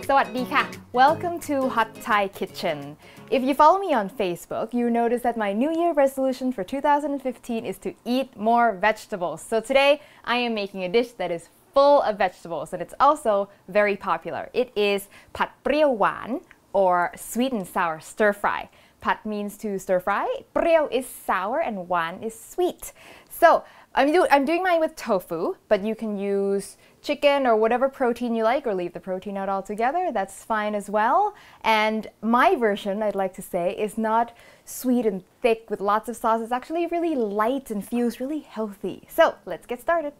Sawadika! Welcome to Hot Thai Kitchen. If you follow me on Facebook, you notice that my New Year resolution for 2015 is to eat more vegetables. So today, I am making a dish that is full of vegetables and it's also very popular. It is Pat Prieo Hwan or sweet and sour stir fry. Pat means to stir fry, Prieo is sour and Hwan is sweet. So I'm doing mine with tofu, but you can use chicken or whatever protein you like or leave the protein out altogether. That's fine as well. And my version, I'd like to say, is not sweet and thick with lots of sauce. It's actually really light and feels really healthy. So let's get started.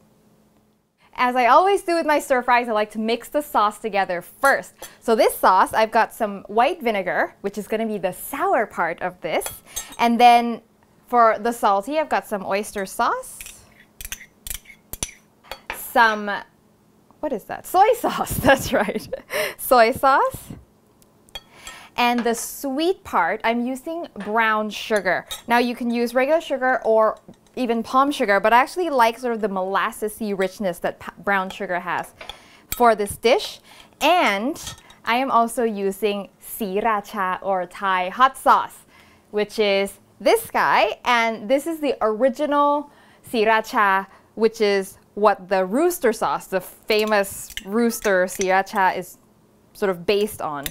As I always do with my stir fries, I like to mix the sauce together first. So this sauce, I've got some white vinegar, which is going to be the sour part of this. And then for the salty, I've got some oyster sauce. Some, what is that? Soy sauce, that's right. Soy sauce. And the sweet part, I'm using brown sugar. Now you can use regular sugar or even palm sugar, but I actually like sort of the molassesy richness that brown sugar has for this dish. And I am also using Sriracha or Thai hot sauce, which is this guy. And this is the original Sriracha, which is what the rooster sauce, the famous rooster Sriracha, is sort of based on.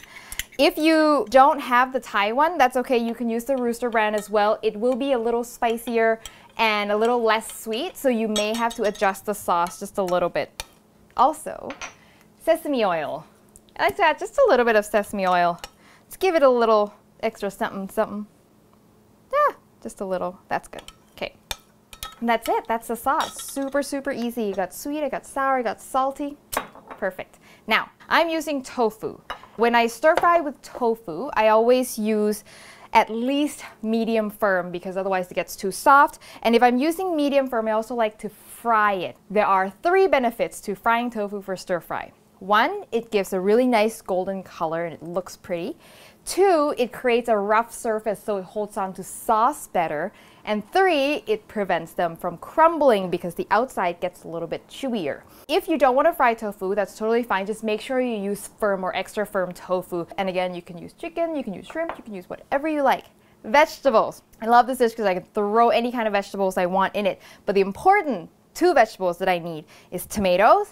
If you don't have the Thai one, that's okay. You can use the rooster brand as well. It will be a little spicier and a little less sweet, so you may have to adjust the sauce just a little bit. Also, sesame oil. I like to add just a little bit of sesame oil. Let's give it a little extra something, something. Yeah, just a little. That's good. Okay. And that's it. That's the sauce. Super, super easy. You got sweet, I got sour, I got salty. Perfect. Now, I'm using tofu. When I stir fry with tofu, I always use at least medium firm because otherwise it gets too soft. And if I'm using medium firm, I also like to fry it. There are 3 benefits to frying tofu for stir fry. 1, it gives a really nice golden color and it looks pretty. 2, it creates a rough surface so it holds on to sauce better. And 3, it prevents them from crumbling because the outside gets a little bit chewier. If you don't want to fry tofu, that's totally fine. Just make sure you use firm or extra firm tofu. And again, you can use chicken, you can use shrimp, you can use whatever you like. Vegetables. I love this dish because I can throw any kind of vegetables I want in it. But the important 2 vegetables that I need is tomatoes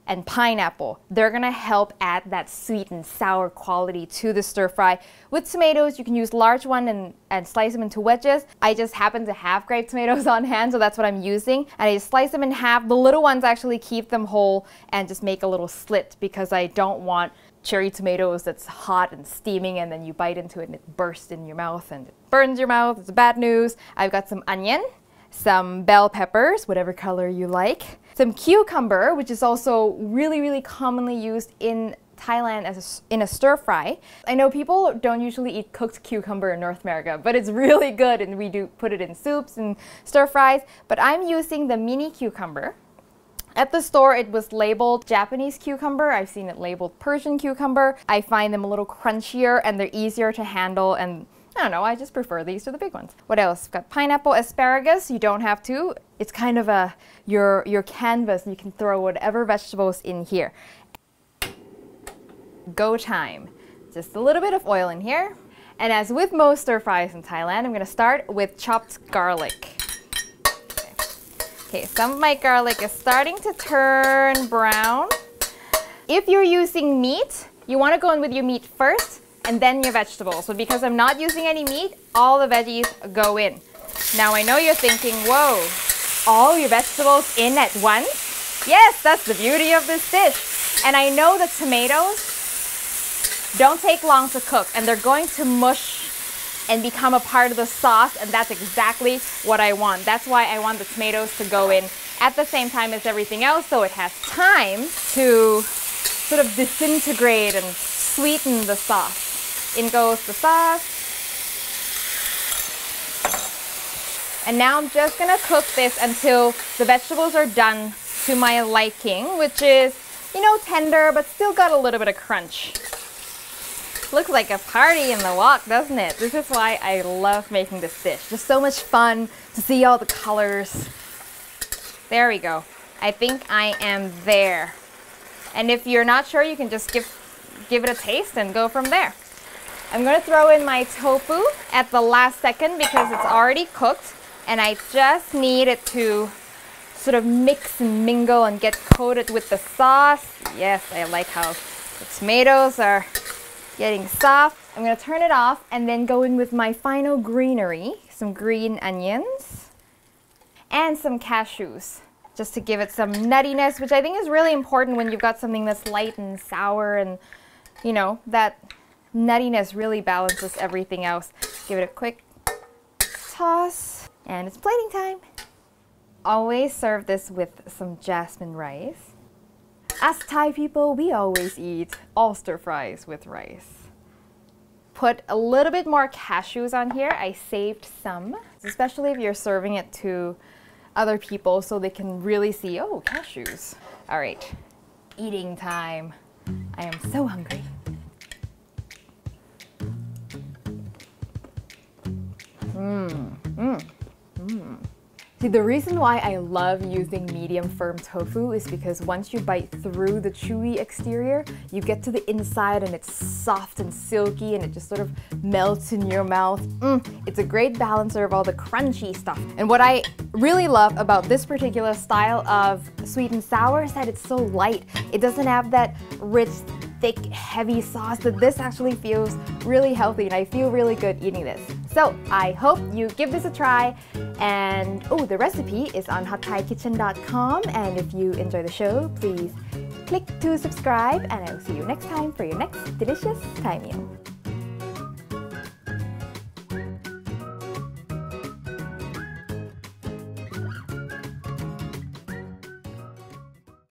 and pineapple. They're gonna help add that sweet and sour quality to the stir fry. With tomatoes, you can use large one and slice them into wedges. I just happen to have grape tomatoes on hand, so that's what I'm using. And I just slice them in half. The little ones actually keep them whole and just make a little slit because I don't want cherry tomatoes that's hot and steaming and then you bite into it and it bursts in your mouth and it burns your mouth. It's bad news. I've got some onion, some bell peppers, whatever color you like, some cucumber, which is also really, really commonly used in Thailand as in a stir fry. I know people don't usually eat cooked cucumber in North America, but it's really good and we do put it in soups and stir fries. But I'm using the mini cucumber. At the store, it was labeled Japanese cucumber. I've seen it labeled Persian cucumber. I find them a little crunchier and they're easier to handle, and I don't know, I just prefer these to the big ones. What else? We've got pineapple, asparagus. You don't have to. It's kind of your canvas. You can throw whatever vegetables in here. Go time. Just a little bit of oil in here. And as with most stir fries in Thailand, I'm going to start with chopped garlic. Okay, some of my garlic is starting to turn brown. If you're using meat, you want to go in with your meat first and then your vegetables. But because I'm not using any meat, all the veggies go in. Now I know you're thinking, whoa, all your vegetables in at once? Yes, that's the beauty of this dish. And I know the tomatoes don't take long to cook and they're going to mush and become a part of the sauce, and that's exactly what I want. That's why I want the tomatoes to go in at the same time as everything else so it has time to sort of disintegrate and sweeten the sauce. In goes the sauce. And now I'm just gonna cook this until the vegetables are done to my liking, which is, you know, tender, but still got a little bit of crunch. Looks like a party in the wok, doesn't it? This is why I love making this dish. Just so much fun to see all the colors. There we go. I think I am there. And if you're not sure, you can just give it a taste and go from there. I'm going to throw in my tofu at the last second because it's already cooked and I just need it to sort of mix and mingle and get coated with the sauce. Yes, I like how the tomatoes are getting soft. I'm going to turn it off and then go in with my final greenery, some green onions and some cashews, just to give it some nuttiness, which I think is really important when you've got something that's light and sour, and you know, that nuttiness really balances everything else. Give it a quick toss and it's plating time. Always serve this with some jasmine rice. As Thai people, we always eat oyster fries with rice. Put a little bit more cashews on here. I saved some, especially if you're serving it to other people so they can really see, oh, cashews. All right, eating time. I am so hungry. See, the reason why I love using medium firm tofu is because once you bite through the chewy exterior, you get to the inside and it's soft and silky and it just sort of melts in your mouth. It's a great balancer of all the crunchy stuff. And what I really love about this particular style of sweet and sour is that it's so light. It doesn't have that rich, thick, heavy sauce. That this actually feels really healthy and I feel really good eating this. So I hope you give this a try, and oh, the recipe is on hotthaikitchen.com, and if you enjoy the show, please click to subscribe, and I will see you next time for your next delicious Thai meal.